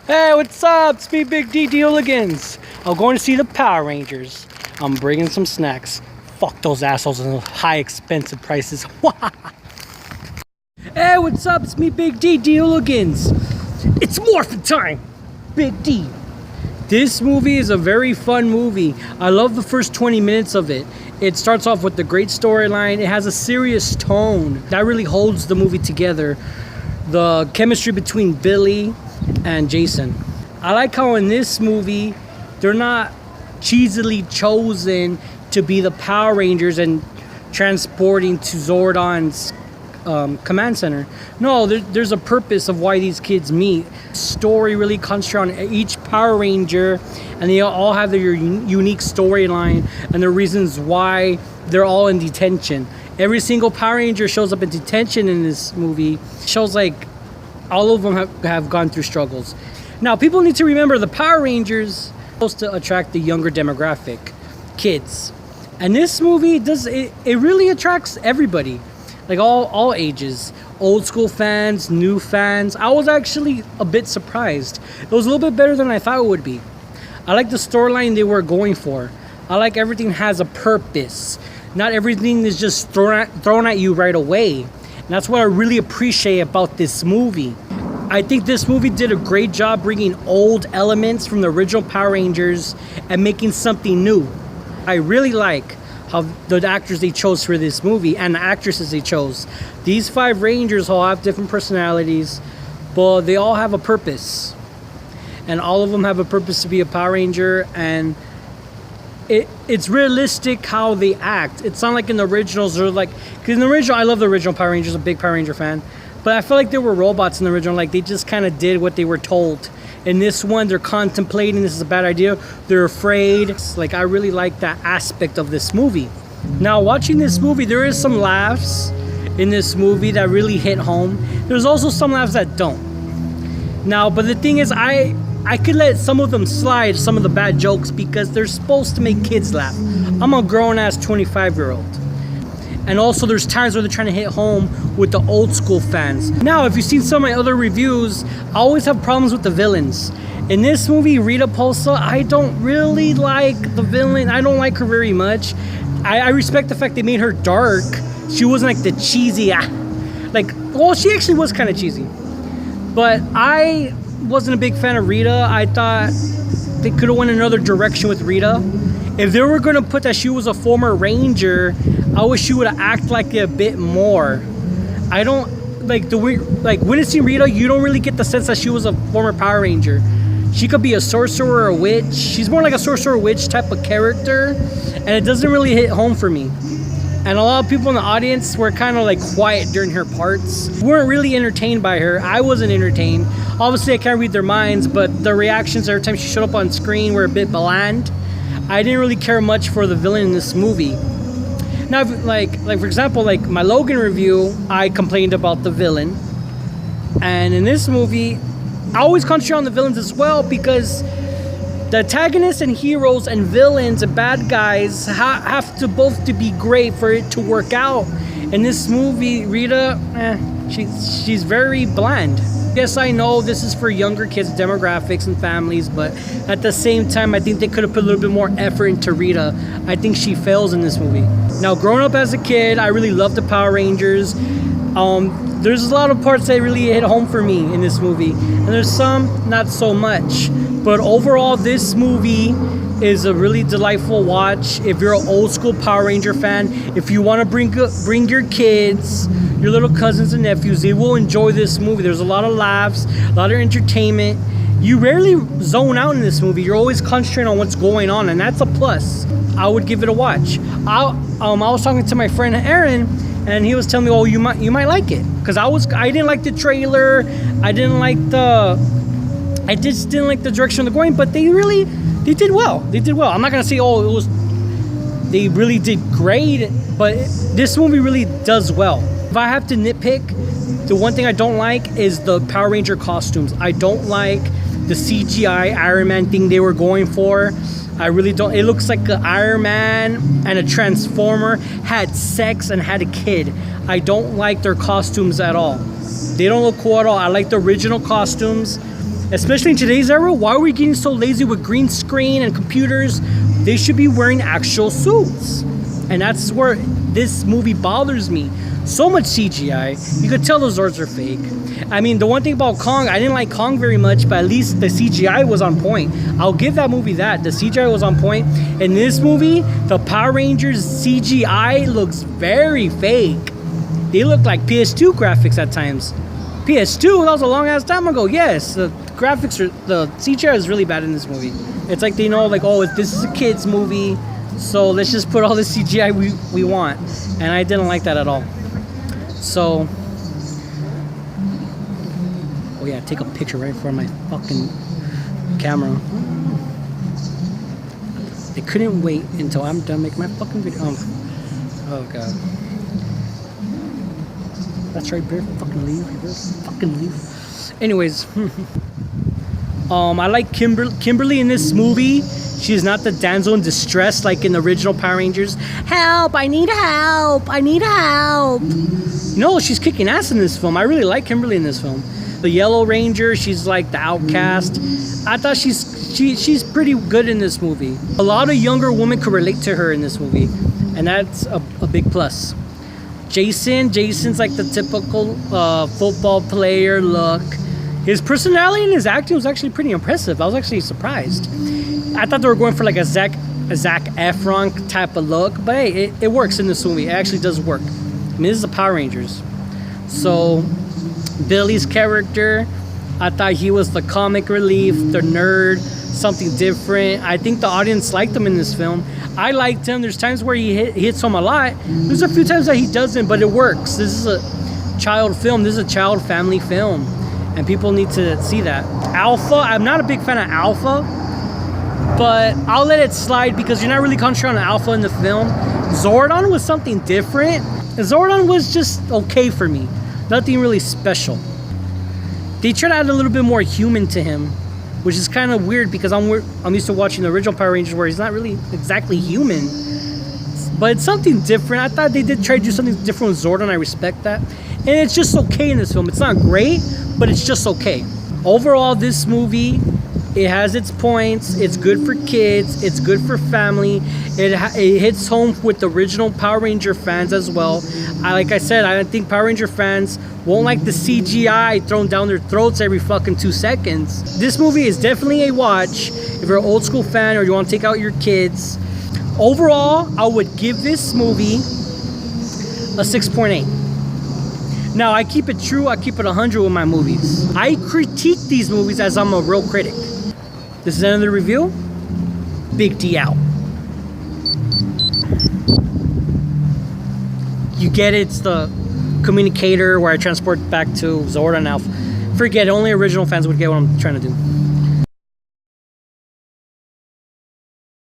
Hey, what's up? It's me, Big D Dealigans. I'm going to see the Power Rangers. I'm bringing some snacks. Fuck those assholes and those high expensive prices. Hey, what's up? It's me, Big D Dealigans. It's morphin' time. Big D. This movie is a very fun movie. I love the first 20 minutes of it. It starts off with a great storyline. It has a serious tone that really holds the movie together. The chemistry between Billy and Jason. I like how in this movie they're not cheesily chosen to be the Power Rangers and transporting to Zordon's command center. No, there's a purpose of why these kids meet. Story really concentrates on each Power Ranger, and they all have their unique storyline and the reasons why they're all in detention. Every single Power Ranger shows up in detention in this movie. Shows like all of them have gone through struggles. Now, people need to remember the Power Rangers are supposed to attract the younger demographic, kids. And this movie it really attracts everybody, like all ages, old school fans, new fans. I was actually a bit surprised. It was a little bit better than I thought it would be. I like the storyline they were going for. I like everything has a purpose. Not everything is just thrown at you right away. And that's what I really appreciate about this movie. I think this movie did a great job bringing old elements from the original Power Rangers and making something new. I really like how the actors they chose for this movie and the actresses they chose. These 5 Rangers all have different personalities, but they all have a purpose. And all of them have a purpose to be a Power Ranger, and it's realistic how they act. It's not like in the originals, they're like, because in the original, I love the original Power Rangers, a big Power Ranger fan, but I feel like they were robots in the original. Like they just kind of did what they were told. In this one, they're contemplating this is a bad idea. They're afraid. Like I really like that aspect of this movie. Now, watching this movie, there is some laughs in this movie that really hit home. There's also some laughs that don't. Now, but the thing is, I could let some of them slide, some of the bad jokes, because they're supposed to make kids laugh. I'm a grown-ass 25-year-old. And also there's times where they're trying to hit home with the old school fans. Now, if you've seen some of my other reviews, I always have problems with the villains. In this movie, Rita Repulsa, I don't really like the villain. I don't like her very much. I respect the fact they made her dark. She wasn't like the cheesy, well, she actually was kind of cheesy. But I wasn't a big fan of Rita. I thought they could have went another direction with Rita. If they were gonna put that she was a former Ranger, I wish she would have acted like it a bit more. I don't like witnessing Rita. You don't really get the sense that she was a former Power Ranger. She could be a sorcerer or a witch. She's more like a sorcerer witch type of character, and it doesn't really hit home for me. And a lot of people in the audience were kind of like quiet during her parts. We weren't really entertained by her. I wasn't entertained. Obviously, I can't read their minds, but the reactions every time she showed up on screen were a bit bland. I didn't really care much for the villain in this movie. Now, like for example, like my Logan review, I complained about the villain. And in this movie, I always concentrate on the villains as well, because the antagonists and heroes and villains and bad guys have to both to be great for it to work out. In this movie, Rita, she's very bland. Yes, I know this is for younger kids, demographics and families, but at the same time, I think they could have put a little bit more effort into Rita. I think she fails in this movie. Now, growing up as a kid, I really loved the Power Rangers. There's a lot of parts that really hit home for me in this movie, and there's some not so much. But overall, this movie is a really delightful watch. If you're an old school Power Ranger fan, if you want to bring your kids, your little cousins and nephews, they will enjoy this movie. There's a lot of laughs, a lot of entertainment. You rarely zone out in this movie. You're always concentrating on what's going on, and that's a plus. I would give it a watch. I was talking to my friend Aaron, and he was telling me, "Oh, you might like it," because I didn't like the trailer. I just didn't like the direction they're going, but they did well. They did well. I'm not gonna say, they really did great, but this movie really does well. If I have to nitpick, the one thing I don't like is the Power Ranger costumes. I don't like the CGI Iron Man thing they were going for. I really don't. It looks like an Iron Man and a Transformer had sex and had a kid. I don't like their costumes at all. They don't look cool at all. I like the original costumes. Especially in today's era, why are we getting so lazy with green screen and computers? They should be wearing actual suits. And that's where this movie bothers me. So much CGI. You could tell the Zords are fake. I mean, the one thing about Kong, I didn't like Kong very much, but at least the CGI was on point. I'll give that movie that. The CGI was on point. In this movie, the Power Rangers CGI looks very fake. They look like PS2 graphics at times. PS2, that was a long ass time ago. Yes, the CGI is really bad in this movie. It's like they know, like, oh, this is a kids movie, so let's just put all the CGI we want. And I didn't like that at all. So, oh yeah, take a picture right in front of my fucking camera. They couldn't wait until I'm done making my fucking video. Oh god. That's right, bear fucking leave. Bear fucking leave. Anyways, I like Kimberly in this movie. She's not the damsel in distress like in the original Power Rangers. Help! I need help! I need help! No, she's kicking ass in this film. I really like Kimberly in this film. The Yellow Ranger, she's like the outcast. I thought she's pretty good in this movie. A lot of younger women could relate to her in this movie, and that's a big plus. Jason's like the typical football player look. His personality and his acting was actually pretty impressive. I was actually surprised. I thought they were going for like a Zac Efron type of look, but hey, it works in this movie. It actually does work. I mean, this is the Power Rangers. So, Billy's character, I thought he was the comic relief, the nerd, something different. I think the audience liked him in this film. I liked him. There's times where he hits him a lot. There's a few times that he doesn't, but it works. This is a child film. This is a child family film, and people need to see that. Alpha, I'm not a big fan of Alpha, but I'll let it slide because you're not really concentrating on Alpha in the film. Zordon was something different. Zordon was just okay for me. Nothing really special. They tried to add a little bit more human to him, which is kind of weird because I'm used to watching the original Power Rangers where he's not really exactly human. But it's something different. I thought they did try to do something different with Zordon. I respect that. And it's just okay in this film. It's not great, but it's just okay. Overall, this movie, it has its points. It's good for kids. It's good for family. It hits home with the original Power Ranger fans as well. Like I said, I think Power Ranger fans won't like the CGI thrown down their throats every fucking 2 seconds. This movie is definitely a watch if you're an old school fan or you want to take out your kids. Overall, I would give this movie a 6.8. Now, I keep it true. I keep it 100 with my movies. I critique these movies as I'm a real critic. This is the end of the review. Big D out. You get it, it's the communicator where I transport back to Zordon Alpha. Forget it, only original fans would get what I'm trying to do.